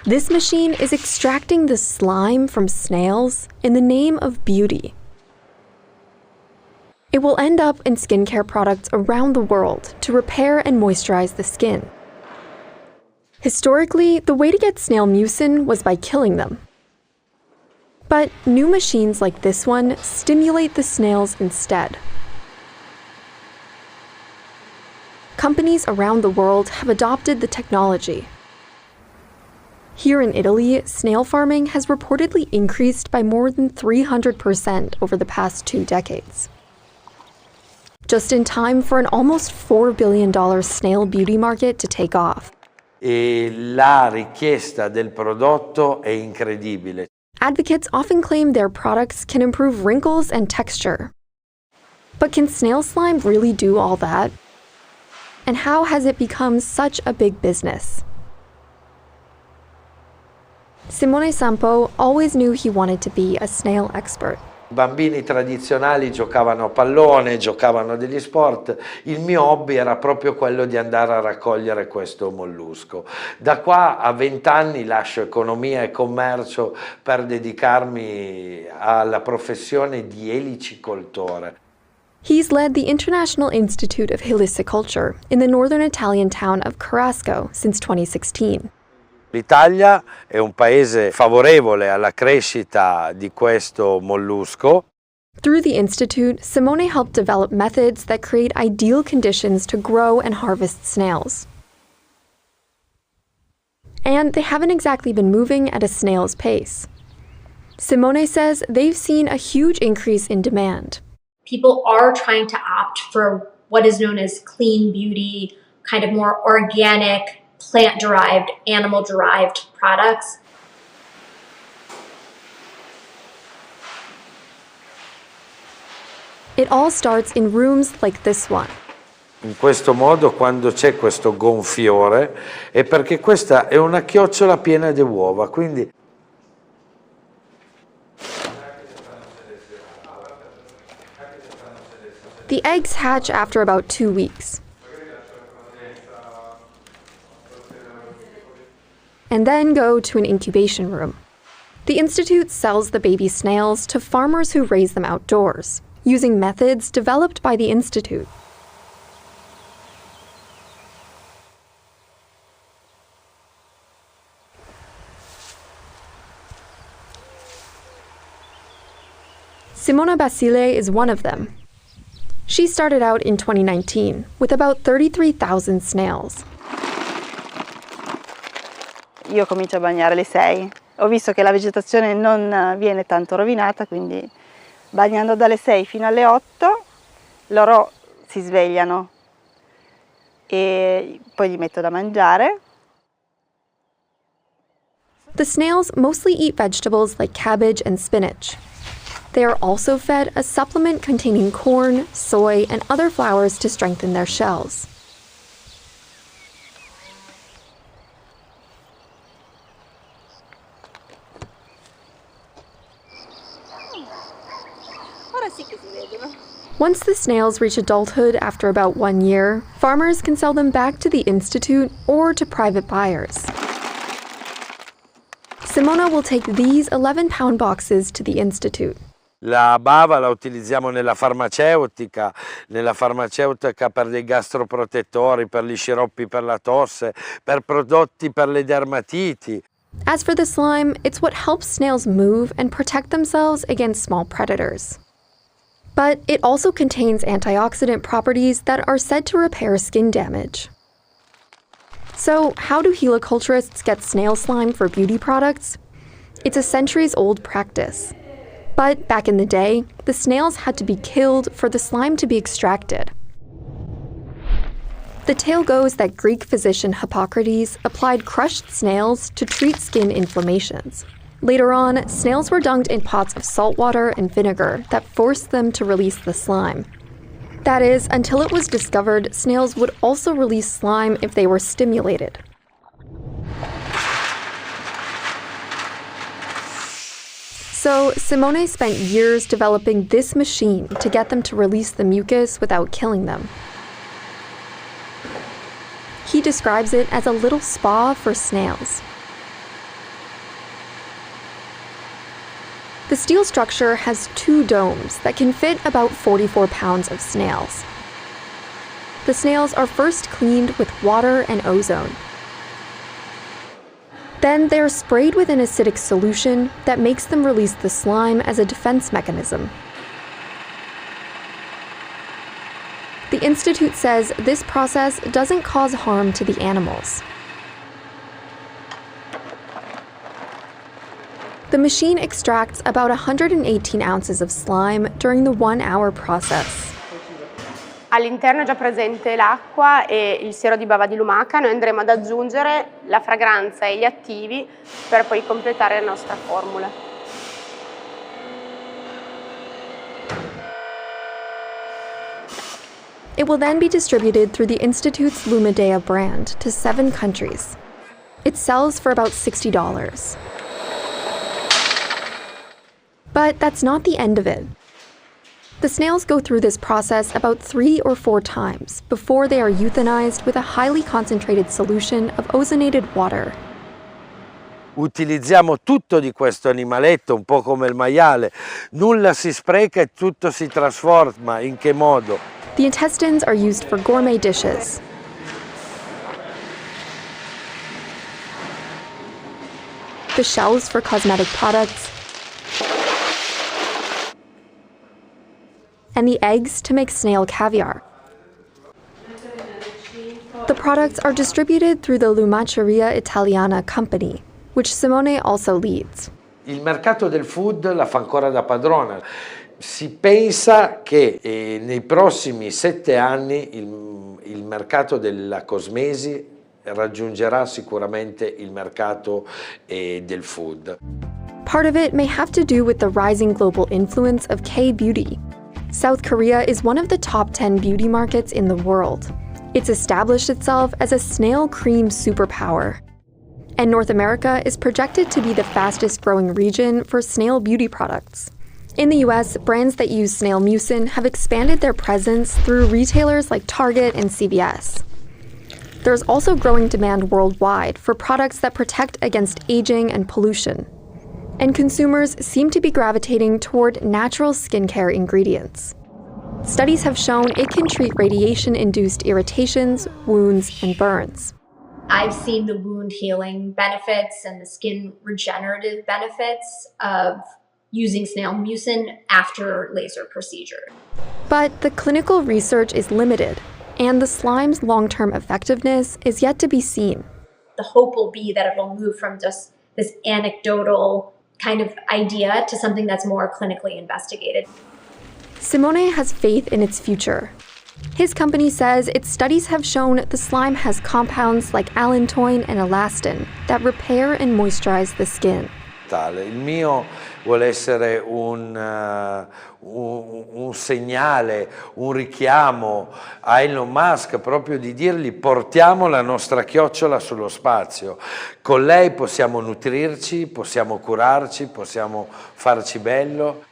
This machine is extracting the slime from snails in the name of beauty. It will end up in skincare products around the world to repair and moisturize the skin. Historically, the way to get snail mucin was by killing them. But new machines like this one stimulate the snails instead. Companies around the world have adopted the technology. Here in Italy, snail farming has reportedly increased by more than 300% over the past 2 decades. Just in time for an almost $4 billion snail beauty market to take off. E la richiesta del prodotto è incredibile. Advocates often claim their products can improve wrinkles and texture. But can snail slime really do all that? And how has it become such a big business? Simone Sampò always knew he wanted to be a snail expert. I bambini tradizionali giocavano a pallone, giocavano degli sport. Il mio hobby era proprio quello di andare a raccogliere questo mollusco. Da qua a 20 anni lascio economia e commercio per dedicarmi alla professione di elicicoltore. He's led the International Institute of Heliciculture in the northern Italian town of Carrasco since 2016. L'Italia è un paese favorevole alla crescita di questo mollusco. Through the Institute, Simone helped develop methods that create ideal conditions to grow and harvest snails. And they haven't exactly been moving at a snail's pace. Simone says they've seen a huge increase in demand. People are trying to opt for what is known as clean beauty, kind of more organic, plant-derived, animal-derived products. It all starts in rooms like this one. In questo modo, quando c'è questo gonfiore, è perché questa è una chiocciola piena di uova, quindi the eggs hatch after about 2 weeks. And then go to an incubation room. The Institute sells the baby snails to farmers who raise them outdoors, using methods developed by the Institute. Simona Basile is one of them. She started out in 2019 with about 33,000 snails. Io comincio a bagnare alle 6. Ho visto che la vegetazione non viene tanto rovinata, quindi bagnando dalle 6 fino alle 8 loro si svegliano e poi gli metto da mangiare. The snails mostly eat vegetables like cabbage and spinach. They are also fed a supplement containing corn, soy, and other flours to strengthen their shells. Once the snails reach adulthood after about 1 year, farmers can sell them back to the Institute or to private buyers. Simona will take these 11-pound boxes to the Institute. la bava la utilizziamo nella farmaceutica per dei gastroprotettori, per gli sciroppi per la tosse, per prodotti per le dermatiti. As for the slime, it's what helps snails move and protect themselves against small predators. But it also contains antioxidant properties that are said to repair skin damage. So, how do heliculturists get snail slime for beauty products? It's a centuries-old practice. But back in the day, the snails had to be killed for the slime to be extracted. The tale goes that Greek physician Hippocrates applied crushed snails to treat skin inflammations. Later on, snails were dunked in pots of salt water and vinegar that forced them to release the slime. That is, until it was discovered snails would also release slime if they were stimulated. So, Simone spent years developing this machine to get them to release the mucus without killing them. He describes it as a little spa for snails. The steel structure has 2 domes that can fit about 44 pounds of snails. The snails are first cleaned with water and ozone. Then they are sprayed with an acidic solution that makes them release the slime as a defense mechanism. The Institute says this process doesn't cause harm to the animals. The machine extracts about 118 ounces of slime during the 1-hour process. All'interno è già presente l'acqua e il siero di bava di lumaca. Noi andremo ad aggiungere la fragranza e gli attivi per poi completare la nostra formula. It will then be distributed through the Institute's Lumacheria brand to 7 countries. It sells for about $60. But that's not the end of it. The snails go through this process about 3 or 4 times before they are euthanized with a highly concentrated solution of ozonated water. Utilizziamo tutto di questo animaletto, un po' come il maiale. Nulla si spreca e tutto si trasforma. In che modo? The intestines are used for gourmet dishes. The shells for cosmetic products. And the eggs to make snail caviar. The products are distributed through the Lumacheria Italiana company, which Simone also leads. Il mercato del food la fa ancora da padrona. Si pensa che nei prossimi 7 anni il mercato della cosmesi raggiungerà sicuramente il mercato del food. Part of it may have to do with the rising global influence of K-beauty. South Korea is one of the top 10 beauty markets in the world. It's established itself as a snail cream superpower. And North America is projected to be the fastest growing region for snail beauty products. In the US, brands that use snail mucin have expanded their presence through retailers like Target and CVS. There's also growing demand worldwide for products that protect against aging and pollution. And consumers seem to be gravitating toward natural skincare ingredients. Studies have shown it can treat radiation-induced irritations, wounds, and burns. I've seen the wound healing benefits and the skin regenerative benefits of using snail mucin after laser procedure. But the clinical research is limited, and the slime's long-term effectiveness is yet to be seen. The hope will be that it will move from just this anecdotal kind of idea to something that's more clinically investigated. Simone has faith in its future. His company says its studies have shown the slime has compounds like allantoin and elastin that repair and moisturize the skin. Il mio vuole essere un segnale, un richiamo a Elon Musk, proprio di dirgli: portiamo la nostra chiocciola sullo spazio. Con lei possiamo nutrirci, possiamo curarci, possiamo farci bello.